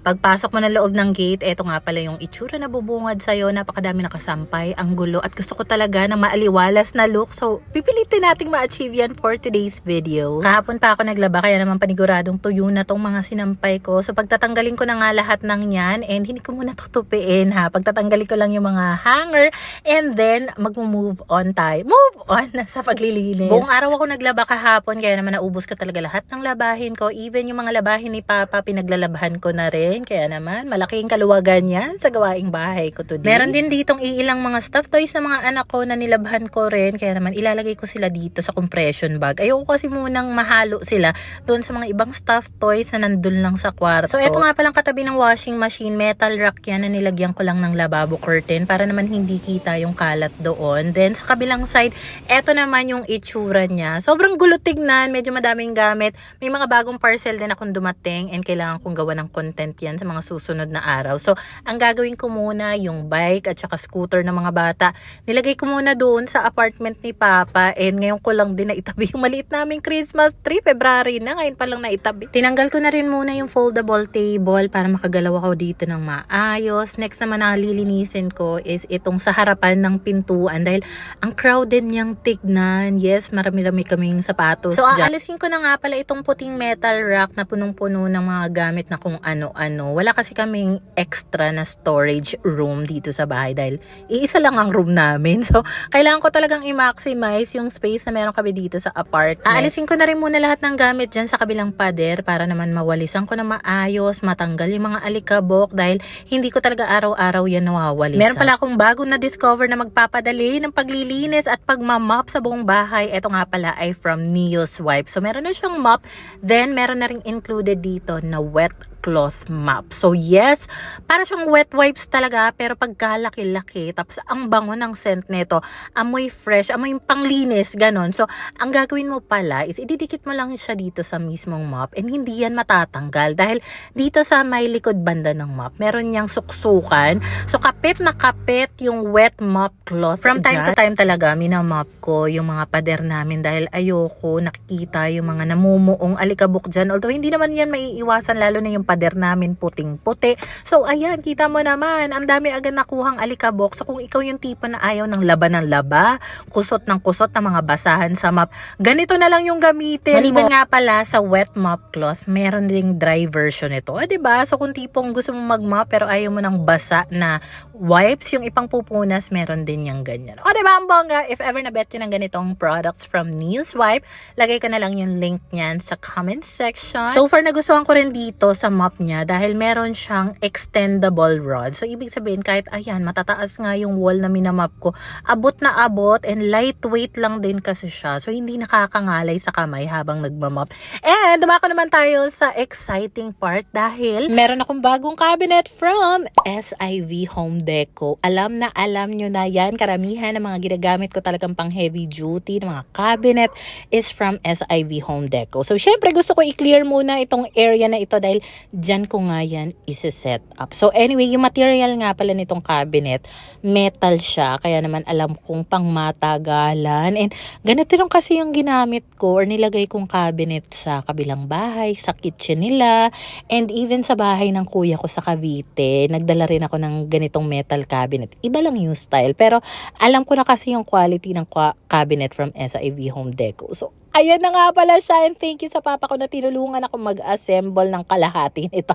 Pagpasok mo ng loob ng gate, eto nga pala yung itsura na bubungad sa'yo. Napakadami nakasampay, ang gulo. At gusto ko talaga ng maaliwalas na look. So, pipilitin nating ma-achieve yan for today's video. Kahapon pa ako naglaba, kaya naman paniguradong tuyo na tong mga sinampay ko. So, pagtatanggalin ko na nga lahat ng yan. And hindi ko muna tutupiin ha. Pagtatanggalin ko lang yung mga hanger. And then, mag-move on tayo. Move on sa paglilinis. Buong araw ako naglaba kahapon, kaya naman naubos ko talaga lahat ng labahin ko. Even yung mga labahin ni Papa, pinaglalabahan ko na rin. Kaya naman, malaking kaluwagan yan sa gawaing bahay ko today. Meron din ditong iilang mga stuffed toys na mga anak ko na nilabhan ko rin. Kaya naman, ilalagay ko sila dito sa compression bag. Ayoko kasi munang mahalo sila doon sa mga ibang stuffed toys na nandun lang sa kwarto. So, eto nga palang katabi ng washing machine. Metal rack yan na nilagyan ko lang ng lavabo curtain para naman hindi kita yung kalat doon. Then, sa kabilang side, eto naman yung itsura niya. Sobrang gulo tignan. Medyo madaming gamit. May mga bagong parcel din akong dumating and kailangan kong gawa ng content yan sa mga susunod na araw. So, ang gagawin ko muna yung bike at saka scooter ng mga bata. Nilagay ko muna doon sa apartment ni Papa and ngayon ko lang din naitabi yung maliit naming Christmas tree. February na, ngayon pa lang naitabi. Tinanggal ko na rin muna yung foldable table para makagalaw ako dito ng maayos. Next naman na lilinisin ko is itong sa harapan ng pintuan dahil ang crowded niyang tignan. Yes, marami-rami kaming sapatos. So, aalisin ko na nga pala itong puting metal rack na punong-puno ng mga gamit na kung ano-ano. Wala kasi kaming extra na storage room dito sa bahay dahil iisa lang ang room namin. So, kailangan ko talagang i-maximize yung space na meron kami dito sa apartment. Aalisin ko na rin muna lahat ng gamit dyan sa kabilang pader para naman mawalisan ko na maayos, matanggal yung mga alikabok dahil hindi ko talaga araw-araw yan nawawalisan. Meron pala akong bagong na-discover na magpapadali ng paglilinis at pagmamop sa buong bahay. Ito nga pala ay from Neo's Wipe. So, meron na siyang mop. Then, meron na rin included dito na wet cloth mop. So yes, para siyang wet wipes talaga pero pagkalaki-laki. Tapos ang bango ng scent nito, amoy fresh, amoy panglinis, ganon. So ang gagawin mo pala is ididikit mo lang siya dito sa mismong mop and hindi yan matatanggal dahil dito sa may likod banda ng mop, meron niyang suksukan. So kapit na kapit yung wet mop cloth. From time to time talaga, minamop ko yung mga pader namin dahil ayoko nakikita yung mga namumuong alikabok dyan. Although hindi naman yan maiiwasan lalo na yung pader namin puting-puti. So, ayan, kita mo naman, ang dami agad nakuhang alikabok. So, kung ikaw yung tipo na ayaw ng laba ng laba, kusot ng kusot ng mga basahan sa mop, ganito na lang yung gamitin. Maliban nga pala sa wet mop cloth, meron ding dry version ito. Diba? So, kung tipong gusto mo mag-mop pero ayaw mo ng basa na wipes, yung ipang pupunas, meron din yung ganyan. O, diba, ang bongga? If ever na bet yun ng ganitong products from Neo's Wipe, lagay ko na lang yung link niyan sa comment section. So far, nagustuhan ko rin dito sa mop niya dahil meron siyang extendable rod. So, ibig sabihin, kahit ayan, matataas nga yung wall na minamap ko, abot na abot and lightweight lang din kasi siya. So, hindi nakakangalay sa kamay habang nagmamap. And, dumako naman tayo sa exciting part dahil meron akong bagong cabinet from SIV Home Deco. Alam nyo na yan. Karamihan ng mga ginagamit ko talagang pang heavy duty ng mga cabinet is from SIV Home Deco. So, syempre gusto ko i-clear muna itong area na ito dahil dyan ko nga yan isi-set up. So, anyway, yung material nga pala nitong cabinet, metal siya. Kaya naman alam kong pang matagalan. And ganito rin kasi yung ginamit ko or nilagay kong cabinet sa kabilang bahay, sa kitchen nila, and even sa bahay ng kuya ko sa Cavite. Nagdala rin ako ng ganitong metal cabinet. Iba lang yung style. Pero alam ko na kasi yung quality ng cabinet from SIV Home Deco. So, ayan na nga pala siya and thank you sa papa ko na tinulungan ako mag-assemble ng kalahati nito.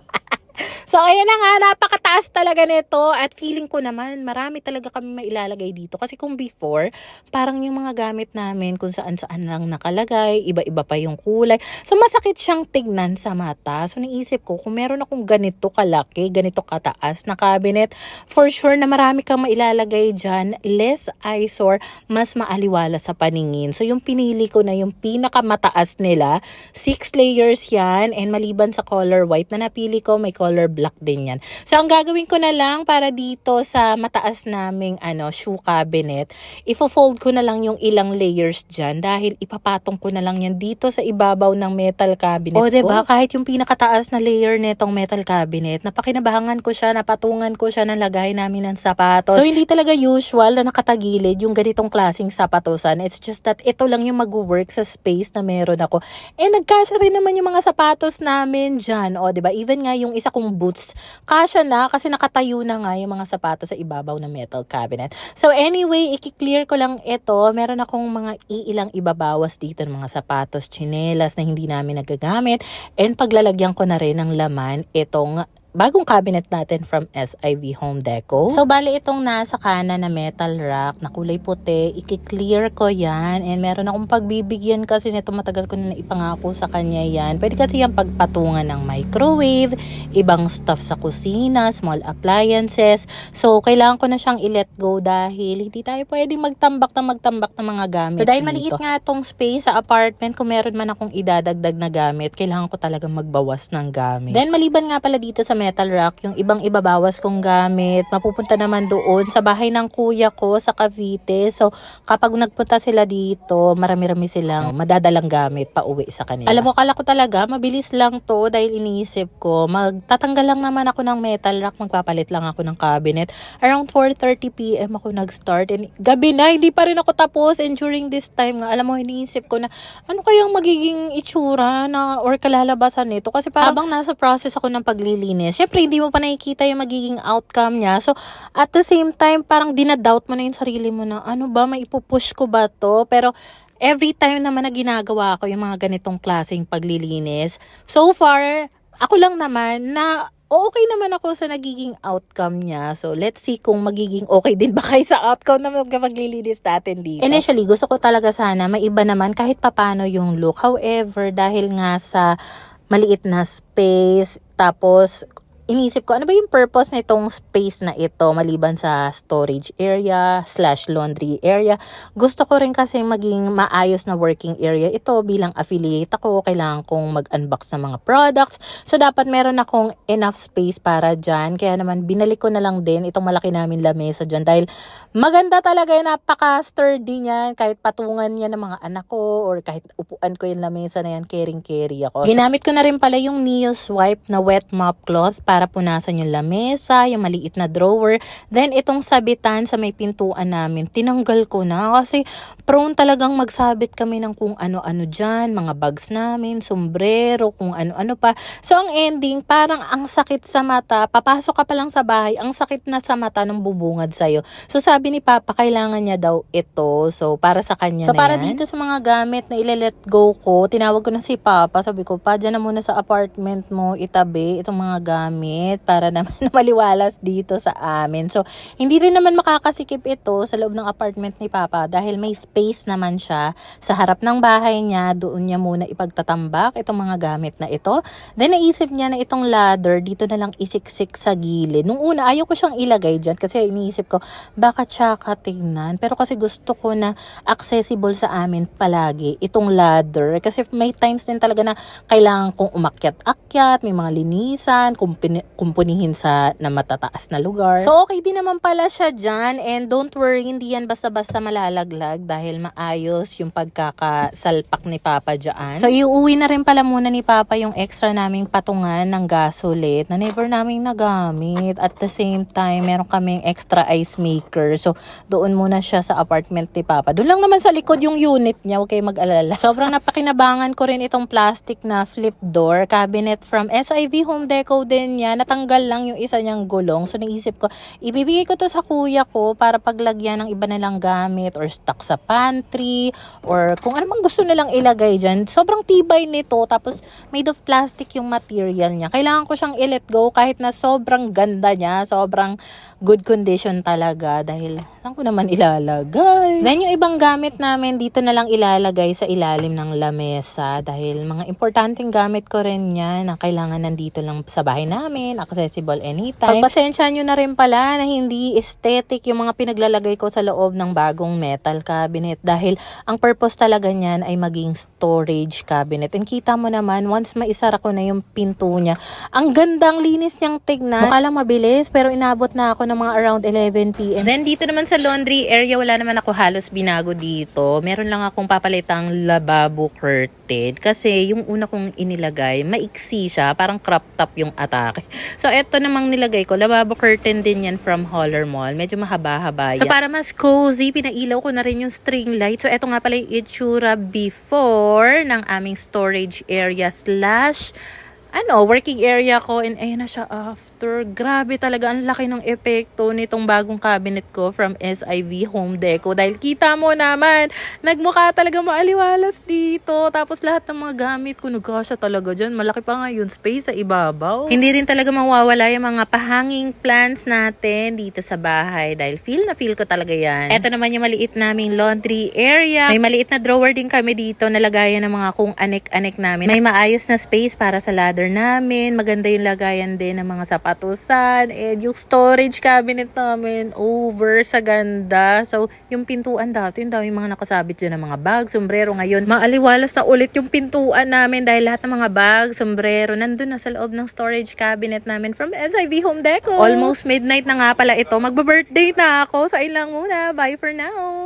So, ayan na nga, napakataas talaga nito at feeling ko naman, marami talaga kami mailalagay dito. Kasi kung before, parang yung mga gamit namin kung saan-saan lang nakalagay, iba-iba pa yung kulay. So, masakit siyang tignan sa mata. So, naisip ko, kung meron akong ganito kalaki, ganito kataas na cabinet, for sure na marami kang mailalagay dyan, less eyesore, mas maaliwala sa paningin. So, yung pinili ko na yung pinakamataas nila, 6 layers yan, and maliban sa color white na napili ko, may color black din yan. So, ang gagawin gagawin ko na lang para dito sa mataas naming shoe cabinet, ifo-fold ko na lang yung ilang layers dyan dahil ipapatong ko na lang yan dito sa ibabaw ng metal cabinet ko. O diba, kahit yung pinakataas na layer netong metal cabinet, napakinabangan ko siya, napatungan ko siya ng lagay namin ng sapatos. So, hindi talaga usual na nakatagilid yung ganitong klaseng sapatosan. It's just that ito lang yung mag-work sa space na meron ako. Nagkasya rin naman yung mga sapatos namin dyan. O, diba? Even nga yung isa kong boots, kasya na kasi nakatayo na nga yung mga sapatos sa ibabaw ng metal cabinet. So, anyway, i-clear ko lang ito. Meron akong mga ilang ibabawas dito ng mga sapatos, tsinelas na hindi namin nagagamit. And paglalagyan ko na rin ng laman itong bagong cabinet natin from SIV Home Deco. So, bali itong nasa kanan na metal rack na kulay puti, i-clear ko yan. And meron akong pagbibigyan kasi nito, matagal ko na ipangako sa kanya yan. Pwede kasi yung pagpatungan ng microwave, ibang stuff sa kusina, small appliances. So, kailangan ko na siyang i-let go dahil hindi tayo pwedeng magtambak ng mga gamit. So, dahil maliit nga itong space sa apartment, kung meron man akong idadagdag na gamit, kailangan ko talagang magbawas ng gamit. Then, maliban nga pala dito sa metal rack, yung ibang ibabawas kong gamit, mapupunta naman doon sa bahay ng kuya ko sa Cavite. So, kapag nagpunta sila dito, marami-rami silang madadalang gamit pa uwi sa kanila. Alam mo, kala ko talaga, mabilis lang to dahil iniisip ko, magtatanggal lang naman ako ng metal rack, magpapalit lang ako ng cabinet. Around 4:30 PM ako nag-start and gabi na, hindi pa rin ako tapos. And during this time nga, alam mo, iniisip ko na, ano kayang magiging itsura na or kalalabasan nito? Kasi parang habang nasa process ako ng paglilinis, syempre, hindi mo pa nakikita yung magiging outcome niya. So, at the same time, parang dinadoubt mo na yung sarili mo na, ano ba, may ipupush ko ba to? Pero, every time naman na ginagawa ko yung mga ganitong klaseng paglilinis, so far, ako lang naman na okay naman ako sa nagiging outcome niya. So, let's see kung magiging okay din ba kayo sa outcome na paglilinis natin dito. Initially, gusto ko talaga sana maiba naman kahit papano yung look. However, dahil nga sa maliit na space, tapos inisip ko, ano ba yung purpose na itong space na ito maliban sa storage area / laundry area. Gusto ko rin kasi maging maayos na working area ito bilang affiliate ako. Kailangan kong mag-unbox ng mga products. So, dapat meron akong enough space para dyan. Kaya naman, binalik ko na lang din itong malaki namin lamesa dyan dahil maganda talaga yan, napaka-sturdy niyan. Kahit patungan niya ng mga anak ko or kahit upuan ko yung lamesa na yan, carry ako. Ginamit ko na rin pala yung Neo Swipe na wet mop cloth para punasan yung lamesa, yung maliit na drawer. Then, itong sabitan sa may pintuan namin, tinanggal ko na kasi prone talagang magsabit kami ng kung ano-ano dyan, mga bags namin, sombrero, kung ano-ano pa. So, ang ending, parang ang sakit sa mata, papasok ka pa lang sa bahay, ang sakit na sa mata nung bubungad sa'yo. So, sabi ni Papa, kailangan niya daw ito. So, para sa kanya na yan. So, para dito sa mga gamit na ile-let go ko, tinawag ko na si Papa. Sabi ko, pa, dyan na muna sa apartment mo, itabi itong mga gamit para naman maliwalas dito sa amin. So, hindi rin naman makakasikip ito sa loob ng apartment ni Papa dahil may space naman siya sa harap ng bahay niya. Doon niya muna ipagtatambak itong mga gamit na ito. Then, naisip niya na itong ladder dito na lang isiksik sa gilid. Nung una, ayaw ko siyang ilagay dyan kasi iniisip ko, baka tsaka tingnan. Pero kasi gusto ko na accessible sa amin palagi itong ladder. Kasi may times din talaga na kailangan kong umakyat-akyat, may mga linisan, kumpunihin sa na matataas na lugar. So, okay din naman pala siya dyan. And don't worry, hindi yan basta-basta malalaglag dahil maayos yung pagkakasalpak ni Papa dyan. So, iuwi na rin pala muna ni Papa yung extra naming patungan ng gasolate na never naming nagamit. At the same time, meron kaming extra ice maker. So, doon muna siya sa apartment ni Papa. Doon lang naman sa likod yung unit niya. Huwag kayo mag-alala. Sobrang napakinabangan ko rin itong plastic na flip door cabinet from SIV Home Deco din niya. Natanggal lang yung isa niyang gulong. So, naisip ko, ibibigay ko to sa kuya ko para paglagyan ng iba nilang gamit or stock sa pantry or kung ano mang gusto nilang ilagay dyan. Sobrang tibay nito. Tapos, made of plastic yung material niya. Kailangan ko siyang i-let go kahit na sobrang ganda niya. Sobrang good condition talaga dahil saan ko naman ilalagay. Then, yung ibang gamit namin dito na lang ilalagay sa ilalim ng lamesa dahil mga importanteng gamit ko rin yan na kailangan nandito lang sa bahay namin. namin, accessible anytime. Pagpasensya nyo na rin pala na hindi aesthetic yung mga pinaglalagay ko sa loob ng bagong metal cabinet dahil ang purpose talaga niyan ay maging storage cabinet. And kita mo naman, once maisara ko na yung pinto niya, ang gandang linis niyang tignan. Mukha lang mabilis pero inabot na ako ng mga around 11 PM. Then dito naman sa laundry area, wala naman ako halos binago dito. Meron lang akong papalitang lavabo curtain kasi yung una kong inilagay, maiksi siya, parang crop top yung atake. So eto namang nilagay ko, lavabo curtain din yan from Holler Mall. Medyo mahaba-haba yan. So para mas cozy, pinailaw ko na rin yung string light. So eto nga pala yung itsura before ng aming storage area slash working area ko, and ayan na siya after. Grabe talaga, ang laki ng epekto nitong bagong cabinet ko from SIV Home Deco. Dahil kita mo naman, nagmukha talaga maaliwalas dito. Tapos lahat ng mga gamit ko, nagkasya talaga dyan. Malaki pa nga yung space sa ibabaw. Hindi rin talaga mawawala yung mga pahanging plants natin dito sa bahay. Dahil feel na feel ko talaga yan. Ito naman yung maliit naming laundry area. May maliit na drawer din kami dito na lagayan ng mga kung anek-anek namin. May maayos na space para sa ladder namin. Maganda yung lagayan din ng mga sapatusan. And yung storage cabinet namin, over sa ganda. So, yung pintuan dati, yung mga nakasabit dyan ng mga bag, sombrero. Ngayon, maaliwalas na ulit yung pintuan namin dahil lahat ng mga bag, sombrero, nandun na sa loob ng storage cabinet namin from SIV Home Deco. Almost midnight na nga pala ito. Magba-birthday na ako. So, ayun lang muna. Bye for now.